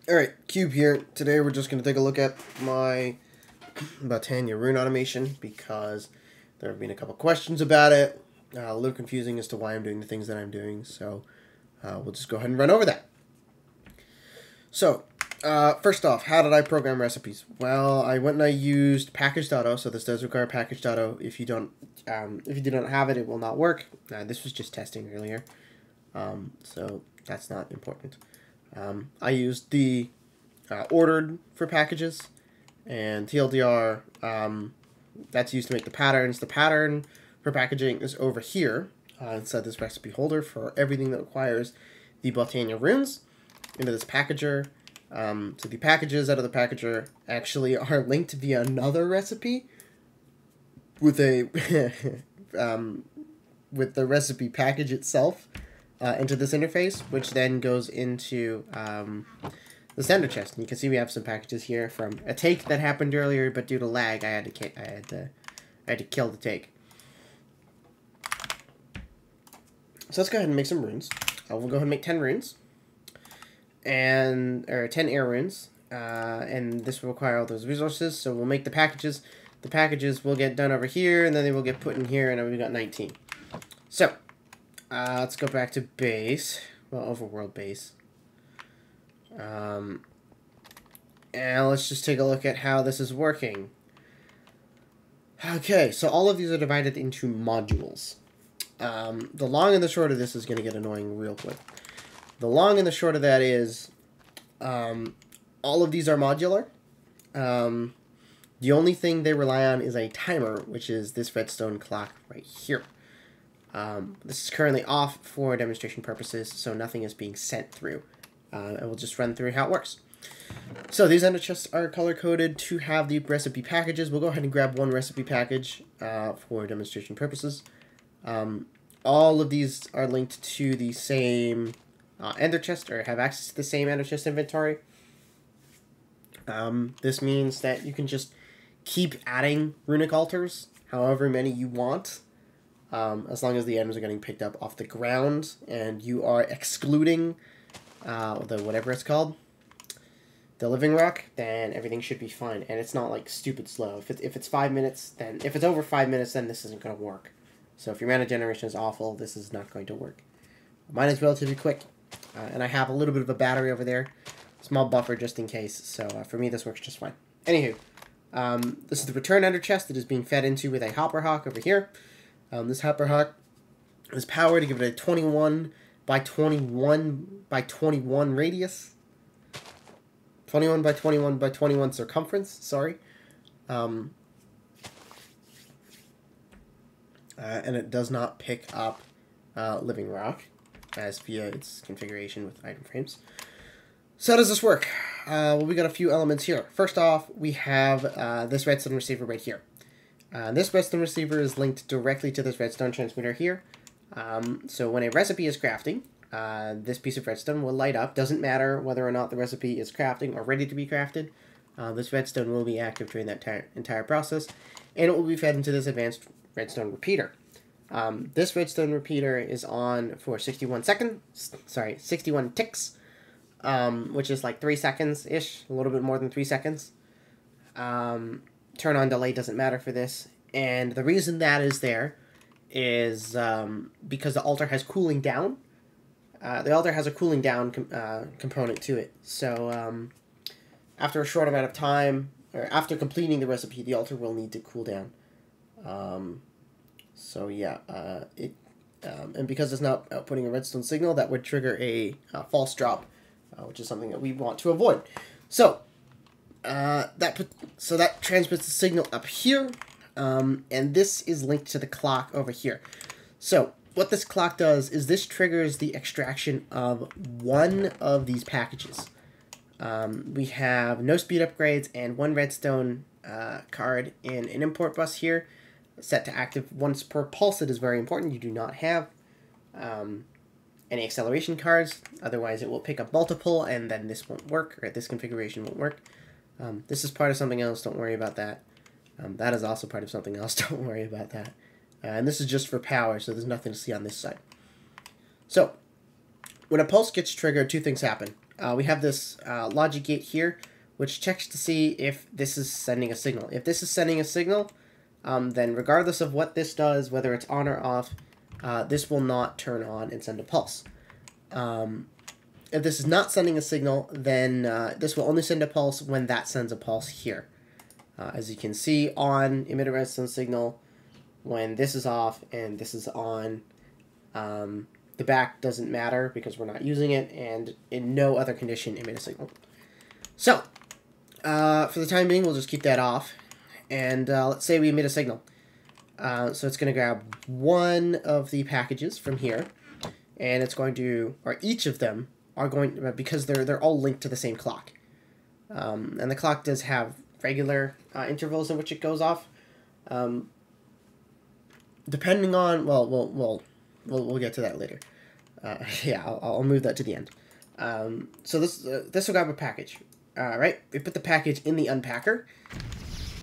Alright, Cube here. Today we're just going to take a look at my Botania rune automation because there have been a couple questions about it. A little confusing as to why I'm doing the things that I'm doing, so we'll just go ahead and run over that. So, first off, how did I program recipes? Well, I went and I used package.o, so this does require package.o. If you do not have it, it will not work. This was just testing earlier, so that's not important. I used the ordered for packages, and TLDR, that's used to make the patterns. The pattern for packaging is over here inside this recipe holder for everything that requires the Botania runes into this packager. So the packages out of the packager actually are linked via another recipe with a with the recipe package itself into this interface, which then goes into the standard chest. And you can see we have some packages here from a take that happened earlier, but due to lag, I had to kill the take. So let's go ahead and make some runes. We'll go ahead and make 10 runes, or 10 air runes, and this will require all those resources. So we'll make the packages. The packages will get done over here, and then they will get put in here, and we've got 19. So let's go back to base. Well, overworld base. And let's just take a look at how this is working. Okay, so all of these are divided into modules. The long and the short of this is going to get annoying real quick. The long and the short of that is all of these are modular. The only thing they rely on is a timer, which is this redstone clock right here. This is currently off for demonstration purposes, so nothing is being sent through. And we'll just run through how it works. So these ender chests are color-coded to have the recipe packages. We'll go ahead and grab one recipe package for demonstration purposes. All of these are linked to the same ender chest, or have access to the same ender chest inventory. This means that you can just keep adding runic altars, however many you want, as long as the items are getting picked up off the ground and you are excluding the whatever it's called, the living rock, then everything should be fine. And it's not like stupid slow. If it's 5 minutes, then if it's over 5 minutes, then this isn't going to work. So if your mana generation is awful, this is not going to work. Mine is relatively quick, and I have a little bit of a battery over there, small buffer just in case. So for me, this works just fine. Anywho, this is the return ender chest that is being fed into with a hopper hawk over here. This hopper hawk is powered to give it a 21 by 21 by 21 radius. 21 by 21 by 21 circumference, sorry. And it does not pick up living rock as via its configuration with item frames. So how does this work? Well, we got a few elements here. First off, we have this redstone receiver right here. This redstone receiver is linked directly to this redstone transmitter here. So when a recipe is crafting, this piece of redstone will light up. Doesn't matter whether or not the recipe is crafting or ready to be crafted. This redstone will be active during that entire process, and it will be fed into this advanced redstone repeater. This redstone repeater is on for 61 ticks, which is like 3 seconds-ish, a little bit more than 3 seconds. Turn on delay doesn't matter for this, and the reason that is there is because the altar has cooling down. The altar has a cooling down component to it, so after a short amount of time, or after completing the recipe, the altar will need to cool down. So yeah, and because it's not outputting a redstone signal, that would trigger a false drop, which is something that we want to avoid. So that transmits the signal up here, and this is linked to the clock over here. So what this clock does is this triggers the extraction of one of these packages. We have no speed upgrades and one redstone card in an import bus here, set to active once per pulse. It is very important. You do not have any acceleration cards, otherwise it will pick up multiple, and then this won't work, or this configuration won't work. This is part of something else, don't worry about that. That is also part of something else, don't worry about that. And this is just for power, so there's nothing to see on this side. So, when a pulse gets triggered, two things happen. we have this logic gate here, which checks to see if this is sending a signal. If this is sending a signal, then regardless of what this does, whether it's on or off, this will not turn on and send a pulse. If this is not sending a signal, then this will only send a pulse when that sends a pulse here. As you can see on emitter redstone signal, when this is off and this is on, the back doesn't matter because we're not using it, and in no other condition emit a signal. So, for the time being, we'll just keep that off. And let's say we emit a signal. So it's going to grab one of the packages from here, and it's going to, or each of them are going, because they're all linked to the same clock. And the clock does have regular intervals in which it goes off. Depending on, well, we'll get to that later. Yeah, I'll move that to the end. So this will grab a package. Right, we put the package in the unpacker.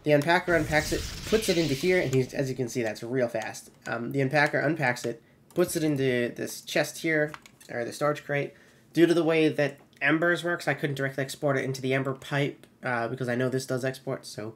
The unpacker unpacks it, puts it into here, and as you can see, that's real fast. The unpacker unpacks it, puts it into this chest here, or the storage crate. Due to the way that embers works, I couldn't directly export it into the ember pipe, because I know this does export, so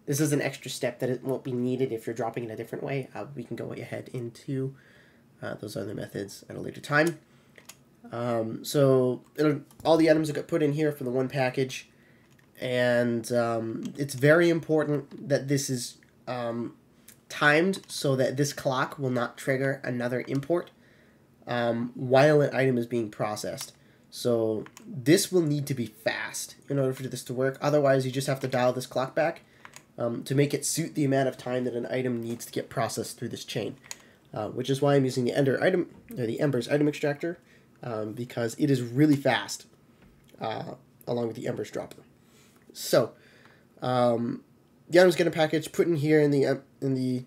this is an extra step that it won't be needed if you're dropping it a different way. We can go ahead into those other methods at a later time. So all the items will get put in here for the one package, and it's very important that this is timed so that this clock will not trigger another import while an item is being processed. So this will need to be fast in order for this to work. Otherwise, you just have to dial this clock back to make it suit the amount of time that an item needs to get processed through this chain. Which is why I'm using the embers item extractor, because it is really fast, along with the embers dropper. So, the items get a package put in here in the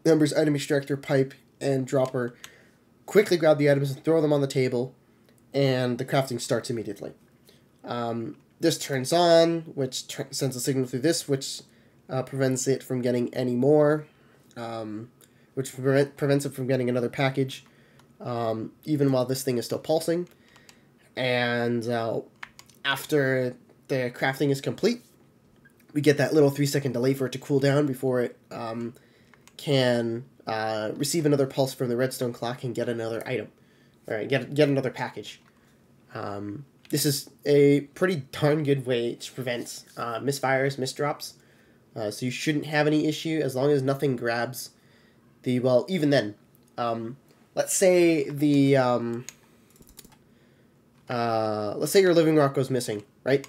embers item extractor pipe and dropper. Quickly grab the items and throw them on the table, and the crafting starts immediately. This turns on, which sends a signal through this, which prevents it from getting any more, which prevents it from getting another package, even while this thing is still pulsing. And after the crafting is complete, we get that little 3-second delay for it to cool down before it can receive another pulse from the redstone clock and get another item, or get another package. This is a pretty darn good way to prevent misfires, misdrops. So you shouldn't have any issue as long as nothing grabs the, well, even then, let's say the, let's say your living rock goes missing, right?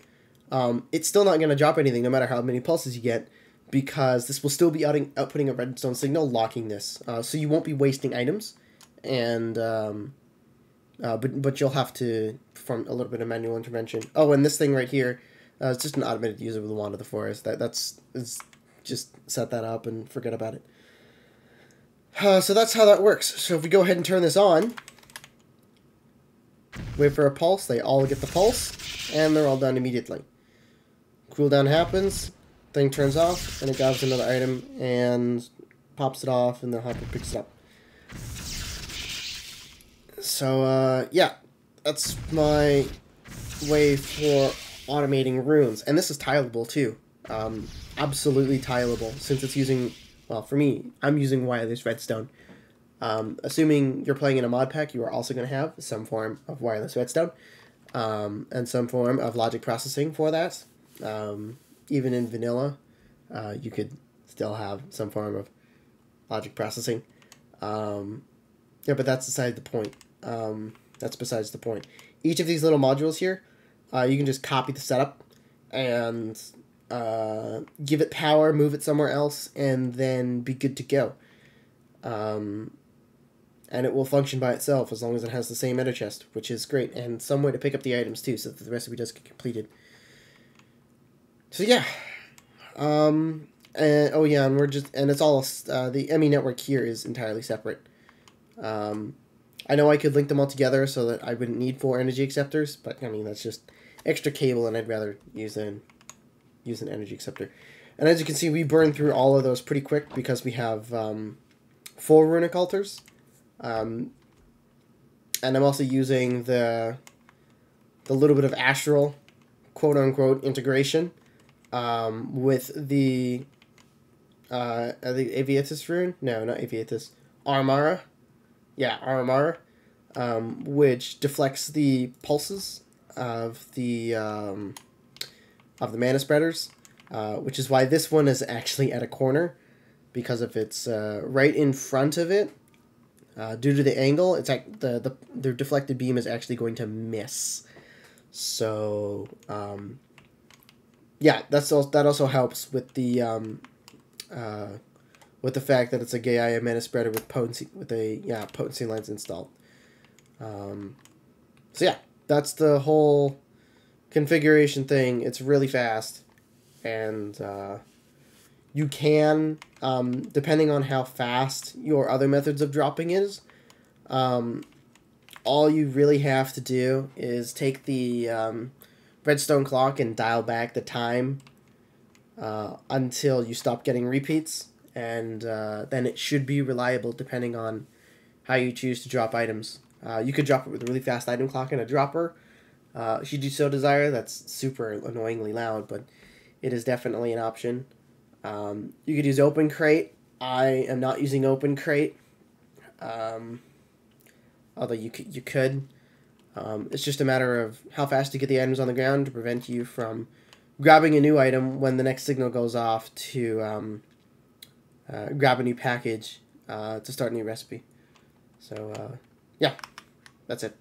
It's still not going to drop anything no matter how many pulses you get, because this will still be outputting a redstone signal locking this. So you won't be wasting items, and, but you'll have to perform a little bit of manual intervention. Oh, and this thing right here, it's just an automated user with the Wand of the Forest. That's just set that up and forget about it. So that's how that works. So if we go ahead and turn this on, wait for a pulse, they all get the pulse, and they're all done immediately. Cooldown happens, thing turns off, and it grabs another item and pops it off, and the hopper picks it up. So, yeah, that's my way for automating runes. And this is tileable, too. Absolutely tileable, since it's using... Well, for me, I'm using wireless redstone. Assuming you're playing in a mod pack, you are also going to have some form of wireless redstone, and some form of logic processing for that. Even in vanilla, you could still have some form of logic processing. Yeah, but that's beside the point. That's besides the point. Each of these little modules here, you can just copy the setup and give it power, move it somewhere else, and then be good to go. And it will function by itself as long as it has the same ender chest, which is great, and some way to pick up the items too, so that the recipe does get completed. So yeah, and oh yeah, and it's all the ME network here is entirely separate. I know I could link them all together so that I wouldn't need 4 energy acceptors, but I mean that's just extra cable, and I'd rather use an energy acceptor. And as you can see, we burn through all of those pretty quick because we have 4 runic altars. And I'm also using the the little bit of astral, quote unquote, integration with the Aviatus rune. No, not Aviatus. Armara. Yeah, Armara. Which deflects the pulses of the mana spreaders, which is why this one is actually at a corner, because if it's right in front of it, due to the angle, it's like the deflected beam is actually going to miss. So yeah, that also helps with the fact that it's a Gaia mana spreader with potency potency lens installed. So yeah, that's the whole configuration thing. It's really fast, and you can, depending on how fast your other methods of dropping is, all you really have to do is take the redstone clock and dial back the time until you stop getting repeats, and then it should be reliable depending on how you choose to drop items. You could drop it with a really fast item clock and a dropper. Should you so desire. That's super annoyingly loud, but it is definitely an option. You could use open crate. I am not using open crate, although you could. It's just a matter of how fast you get the items on the ground to prevent you from grabbing a new item when the next signal goes off to grab a new package to start a new recipe. So yeah, that's it.